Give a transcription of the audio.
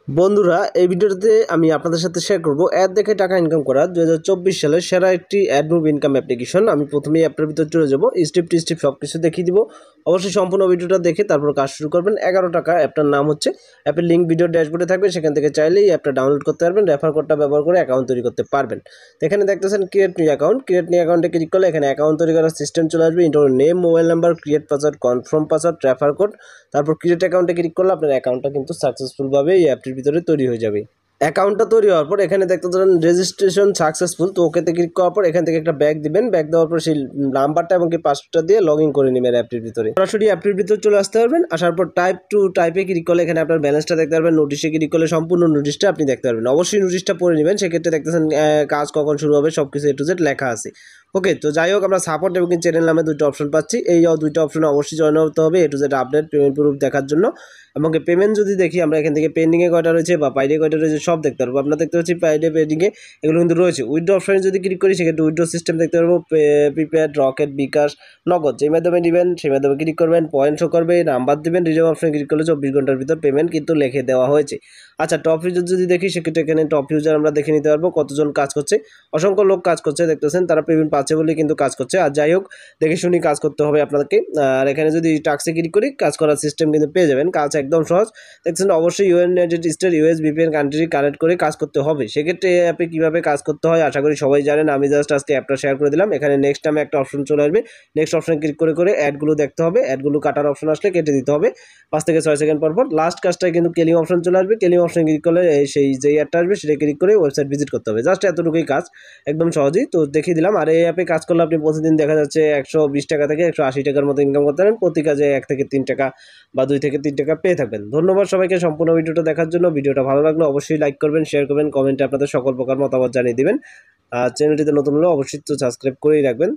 বন্ধুরা এই ভিডিওতে আমি আপনাদের সাথে শেয়ার করব অ্যাড দেখে টাকা ইনকাম করা 2024 সালের সেরা একটি অ্যাড মুভ ইনকাম অ্যাপ্লিকেশন। আমি প্রথমেই অ্যাপটার ভিতর চলে যাব, স্টেপ টু স্টেপ সব কিছু দেখিয়ে দিব। অবশ্যই সম্পূর্ণ ভিডিওটা দেখে তারপর কাজ শুরু করবেন। 11 টাকা অ্যাপটার নাম হচ্ছে, অ্যাপের লিঙ্ক ভিডিও ড্যাশবোর্ডে থাকবে, সেখান থেকে চাইলেই অ্যাপটা ডাউনলোড করতে পারবেন। রেফার কোডটা ব্যবহার করে অ্যাকাউন্ট তৈরি করতে পারবেন। তো এখানে দেখতেছেন create new account. Create new অ্যাকাউন্টে ক্লিক করলে এখানে অ্যাকাউন্ট তৈরি করার সিস্টেম চলে আসবে। Inter name, mobile number, create password, confirm password, refer code, তারপর ক্রিয়েট অ্যাকাউন্টে ক্লিক করলে আপনার অ্যাকাউন্টটা কিন্তু সাকসেসফুলভাবে এই অ্যাপটির ভিতরে তৈরি হয়ে যাবে। অ্যাকাউন্টটা তৈরি হওয়ার পর এখানে দেখতে পাচ্ছেন রেজিস্ট্রেশন সাকসেসফুল। তো ওকেতে ক্লিক করার পর এখান থেকে একটা ব্যাগ দিবেন। ব্যাগ দেওয়ার পর সেই নাম্বারটা এবং কি পাসওয়ার্ডটা দিয়ে লগ ইন করে নেবেন অ্যাপটির ভিতরে। সরাসরি অ্যাপটির ভিতরে চলে আসতে পারবেন। আসার পর টাইপে ক্লিক করলে এখানে আপনার ব্যালেন্সটা দেখতে পারবেন। নোটিশে ক্লিক করলে সম্পূর্ণ নোটিশটা আপনি দেখতে পারবেন। অবশ্যই নোটিশটা পড়ে নেবেন। সেক্ষেত্রে দেখতেছেন কাজ কখন শুরু হবে সব কিছু A to Z লেখা আছে। ওকে, তো যাই হোক, আমরা সাপোর্ট এবং চ্যানেল নামে দুটো অপশন পাচ্ছি। এই দুইটা অপশনে অবশ্যই জয়েন হতে হবে A to Z update payment proof দেখার জন্য। এবং পেমেন্ট যদি দেখি আমরা এখান থেকে পেন্ডিংয়ে কয়টা রয়েছে বা পাইডে কয়টা রয়েছে সব দেখতে পারবো। আমরা দেখতে পাচ্ছি পাইডে, পেন্ডিংয়ে এগুলো কিন্তু রয়েছে। উইথড্র অপশনে যদি ক্লিক করি সেক্ষেত্রে উইথড্র সিস্টেম দেখতে পারবো। প্রিপেড, রকেট, বিকাশ, নগদ, যেই মাধ্যমে নেবেন সেই মাধ্যমে ক্লিক করবেন। পয়েন্ট শো করবে, নাম্বার দেবেন। রিজার্ভ অপশনে ক্লিক করলে 24 ঘন্টার ভিতর পেমেন্ট কিন্তু লিখে দেওয়া হয়েছে। আচ্ছা, টপ ইউজার যদি দেখি সেক্ষেত্রে এখানে টপ ইউজার আমরা দেখে নিতে পারবো কতজন কাজ করছে। অসংখ্য লোক কাজ করছে, দেখতেছেন তারা পেমেন্ট পাচ্ছে বলে কিন্তু কাজ করছে। আর যাই হোক, দেখে শুনি কাজ করতে হবে আপনাদেরকে। আর এখানে যদি টাস্কে ক্লিক করি কাজ করার সিস্টেম কিন্তু পেয়ে যাবেন। কাজ একদম সহজ। দেখছেন অবশ্যই United state, US, VPN country connect করে কাজ করতে হবে। সেক্ষেত্রে এই অ্যাপে কীভাবে কাজ করতে হয় আশা করি সবাই জানেন। আমি জাস্ট আজকে অ্যাপটা শেয়ার করে দিলাম। এখানে নেক্সট নামে একটা অপশন চলে আসবে। নেক্সট অপশন ক্লিক করে অ্যাডগুলো দেখতে হবে। অ্যাডগুলো কাটার অপশন আসলে কেটে দিতে হবে 5 থেকে 6 সেকেন্ড পর। লাস্ট কাজটায় কিন্তু কেলিং অপশন চলে আসবে। কেলিং অপশন ক্লিক করলে সেই যেই অ্যাডটা আসবে সেটা ক্লিক করে ওয়েবসাইট ভিজিট করতে হবে। জাস্ট এতটুকুই কাজ, একদম সহজেই তো দেখিয়ে দিলাম। আর এই অ্যাপে কাজ করলে আপনি প্রতিদিন দেখা যাচ্ছে 120 টাকা থেকে 180 টাকার মতো ইনকাম করতে পারেন। প্রতি কাজে 1 থেকে 3 টাকা বা 2 থেকে 3 টাকা পেয়ে থাকবেন। ধন্যবাদ সবাইকে সম্পূর্ণ ভিডিওটা দেখার জন্য। ভিডিওটা ভালো লাগলে অবশ্যই লাইক করবেন, শেয়ার করবেন, কমেন্টে আপনাদের সকল প্রকার মতামত জানিয়ে দিবেন। আর চ্যানেলটিতে নতুন হলে অবশ্যই তো সাবস্ক্রাইব করেই রাখবেন।